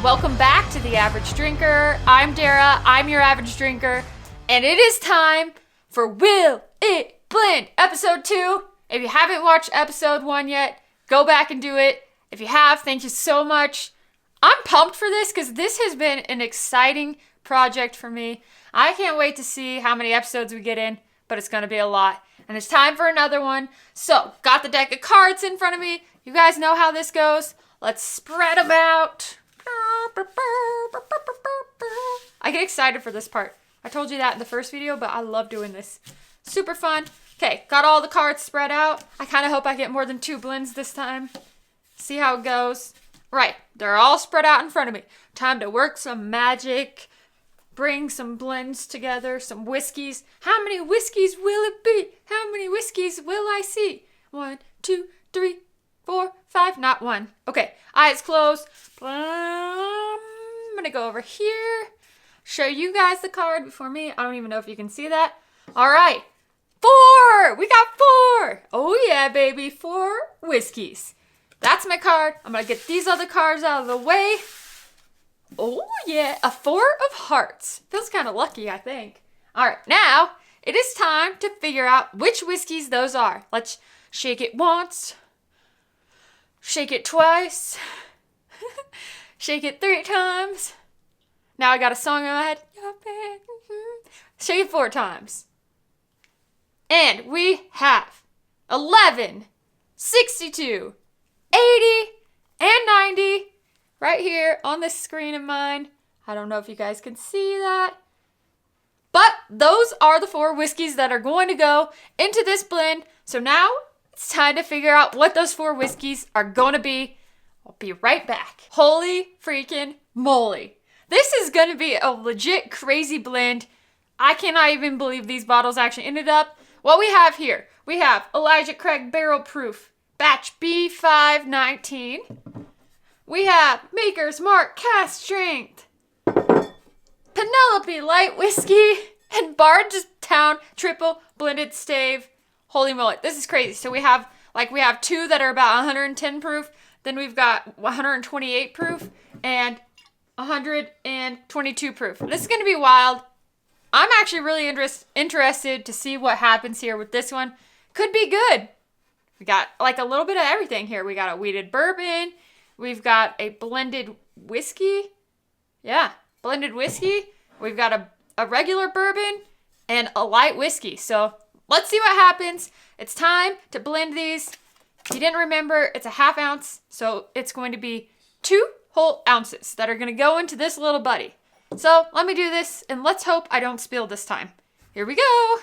Welcome back to The Average Drinker. I'm Dara, I'm your average drinker, and it is time for Will It Blend episode 2. If you haven't watched episode 1 yet, go back and do it. If you have, thank you so much. I'm pumped for this because this has been an exciting project for me. I can't wait to see how many episodes we get in, but it's going to be a lot. And it's time for another one. So, got the deck of cards in front of me. You guys know how this goes. Let's spread them out. I get excited for this part. I told you that in the first video, but I love doing this. Super fun. Okay, got all the cards spread out. I kind of hope I get more than 2 blends this time. See how it goes. Right, they're all spread out in front of me. Time to work some magic. Bring some blends together, some whiskeys. How many whiskeys will it be? How many whiskeys will I see? 1, 2, 3, 4, 5. Not 1. Okay, eyes closed. I'm gonna go over here. Show you guys the card before me. I don't even know if you can see that. All right, 4. We got 4. Oh yeah, baby, 4 whiskeys. That's my card. I'm gonna get these other cards out of the way. Oh yeah, a 4 of hearts. Feels kind of lucky, I think. All right, now it is time to figure out which whiskeys those are. Let's shake it once. Shake it twice. Shake it 3 times. Now I got a song in my head. Shake it 4 times. And we have 11, 62, 80, and 90 right here on this screen of mine. I don't know if you guys can see that. But those are the 4 whiskeys that are going to go into this blend. So now it's time to figure out what those 4 whiskeys are going to be. I'll be right back. Holy freaking moly. This is going to be a legit crazy blend. I cannot even believe these bottles actually ended up. What we have here, we have Elijah Craig Barrel Proof, batch B519. We have Maker's Mark Cask Strength, Penelope Light Whiskey, and Bardstown Triple Blended Stave. Holy moly, this is crazy. So we have 2 that are about 110 proof, then we've got 128 proof, and 122 proof. This is going to be wild. I'm actually really interested to see what happens here with this one. Could be good. We got like a little bit of everything here. We got a wheated bourbon. We've got a blended whiskey. Yeah, blended whiskey. We've got a regular bourbon and a light whiskey. So let's see what happens. It's time to blend these. If you didn't remember, it's a ½ ounce. So it's going to be 2 whole ounces that are going to go into this little buddy. So let me do this and let's hope I don't spill this time. Here we go.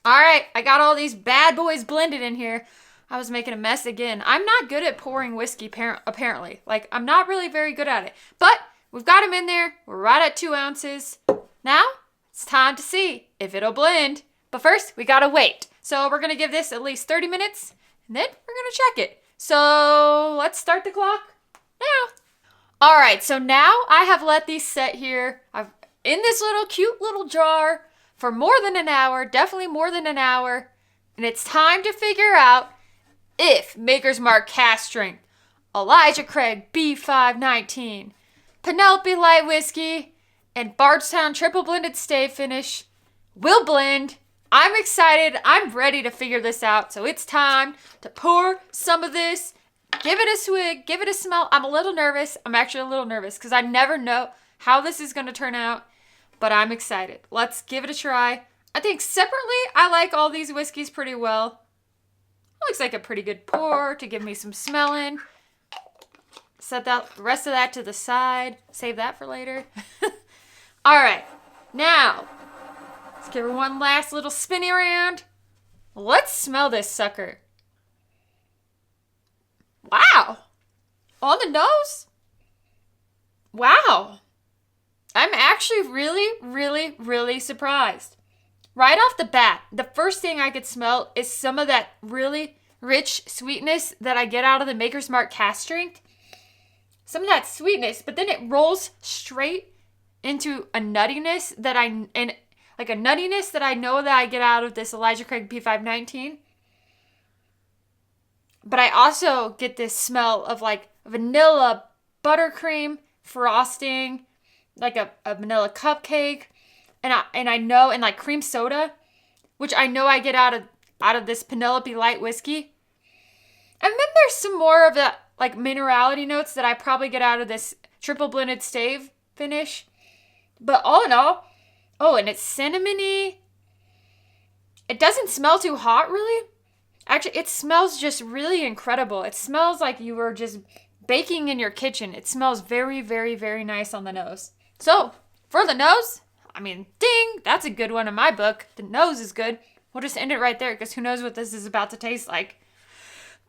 All right, I got all these bad boys blended in here. I was making a mess again. I'm not good at pouring whiskey, apparently. Like, I'm not really very good at it. But we've got them in there. We're right at 2 ounces. Now, it's time to see if it'll blend. But first, we gotta wait. So we're gonna give this at least 30 minutes, and then we're gonna check it. So let's start the clock now. All right, so now I have let these set here. I've in this little cute little jar for more than an hour, definitely more than an hour. And it's time to figure out if Maker's Mark Cask Strength, Elijah Craig B519, Penelope Light Whiskey, and Bardstown Triple Blended Stave Finish will blend. I'm excited. I'm ready to figure this out. So it's time to pour some of this, give it a swig, give it a smell. I'm a little nervous. I'm actually a little nervous because I never know how this is going to turn out, but I'm excited. Let's give it a try. I think separately, I like all these whiskeys pretty well. Looks like a pretty good pour to give me some smelling. Set the rest of that to the side. Save that for later. All right, now let's give her one last little spinny around. Let's smell this sucker. Wow. On the nose? Wow. I'm actually really surprised. Right off the bat, the first thing I could smell is some of that really rich sweetness that I get out of the Maker's Mark Cask Strength. Some of that sweetness, but then it rolls straight into a nuttiness that like a nuttiness that I know that I get out of this Elijah Craig B519. But I also get this smell of like vanilla buttercream frosting, like a vanilla cupcake, and I know, and like cream soda, which I know I get out of this Penelope light whiskey. And then there's some more of the like minerality notes that I probably get out of this triple blended Stave finish. But all in all, oh, and it's cinnamony. It doesn't smell too hot, really. Actually, it smells just really incredible. It smells like you were just baking in your kitchen. It smells very, very, very nice on the nose. So, for the nose, I mean, ding, that's a good one in my book. The nose is good. We'll just end it right there because who knows what this is about to taste like.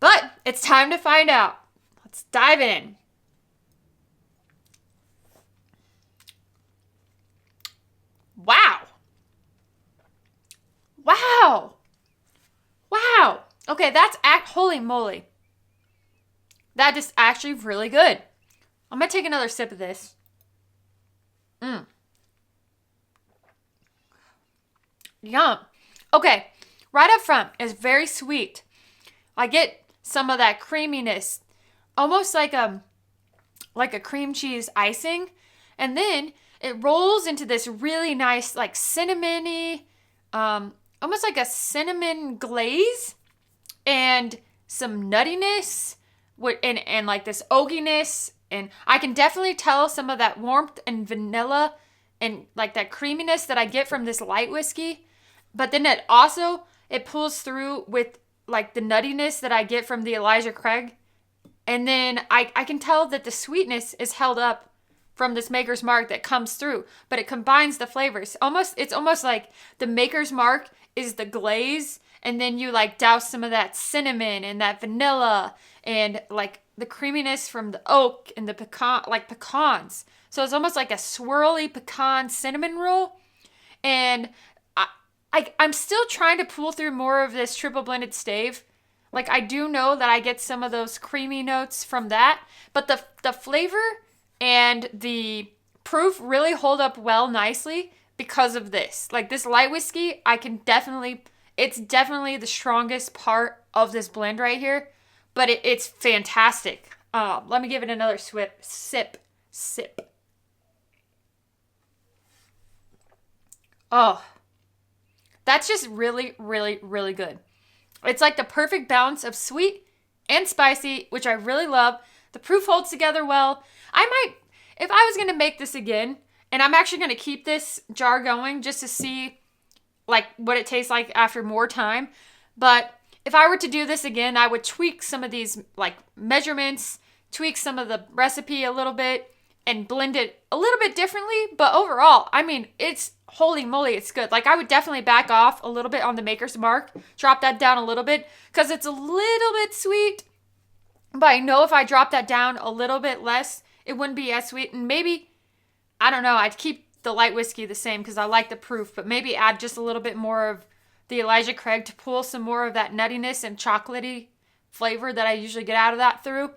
But it's time to find out. Let's dive in. Wow. Wow. Wow. Okay, that's holy moly. That is actually really good. I'm going to take another sip of this. Yum. Okay, right up front, it's very sweet. I get some of that creaminess, almost like a cream cheese icing. And then it rolls into this really nice, like cinnamony, almost like a cinnamon glaze and some nuttiness and like this oakiness. And I can definitely tell some of that warmth and vanilla and like that creaminess that I get from this light whiskey. But then it pulls through with like the nuttiness that I get from the Elijah Craig. And then I can tell that the sweetness is held up from this Maker's Mark that comes through, but it combines the flavors. It's almost like the Maker's Mark is the glaze, and then you like douse some of that cinnamon and that vanilla and like the creaminess from the oak and the pecans. So it's almost like a swirly pecan cinnamon roll. And I'm still trying to pull through more of this triple blended Stave. Like I do know that I get some of those creamy notes from that, but the flavor and the proof really hold up well nicely because of this. Like this light whiskey, it's definitely the strongest part of this blend right here, but it's fantastic. Let me give it another sip. Oh, that's just really, really, really good. It's like the perfect balance of sweet and spicy, which I really love. The proof holds together well. I might, if I was going to make this again, and I'm actually going to keep this jar going just to see like what it tastes like after more time. But if I were to do this again, I would tweak some of these like measurements, tweak some of the recipe a little bit, and blend it a little bit differently. But overall, I mean, it's holy moly, it's good. Like I would definitely back off a little bit on the Maker's Mark, drop that down a little bit because it's a little bit sweet. But I know if I drop that down a little bit less, it wouldn't be as sweet. And maybe, I don't know, I'd keep the light whiskey the same because I like the proof, but maybe add just a little bit more of the Elijah Craig to pull some more of that nuttiness and chocolatey flavor that I usually get out of that through.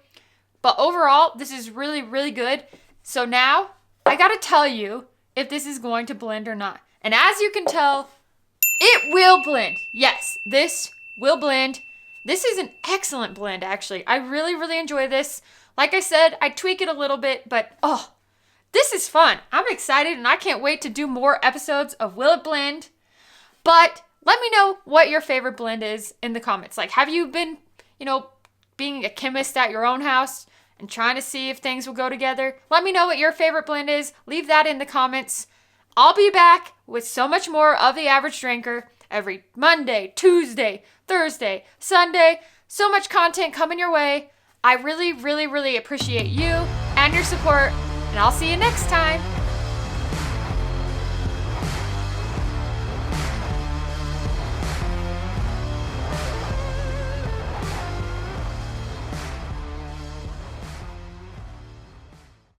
But overall, this is really, really good. So now, I gotta tell you if this is going to blend or not. And as you can tell, it will blend. Yes, this will blend. This is an excellent blend, actually. I really, really enjoy this. Like I said, I tweak it a little bit, but this is fun. I'm excited and I can't wait to do more episodes of Will It Blend. But let me know what your favorite blend is in the comments. Like, have you been, being a chemist at your own house and trying to see if things will go together? Let me know what your favorite blend is. Leave that in the comments. I'll be back with so much more of The Average Drinker every Monday, Tuesday, Thursday, Sunday. So much content coming your way. I really, really, really appreciate you and your support. And I'll see you next time.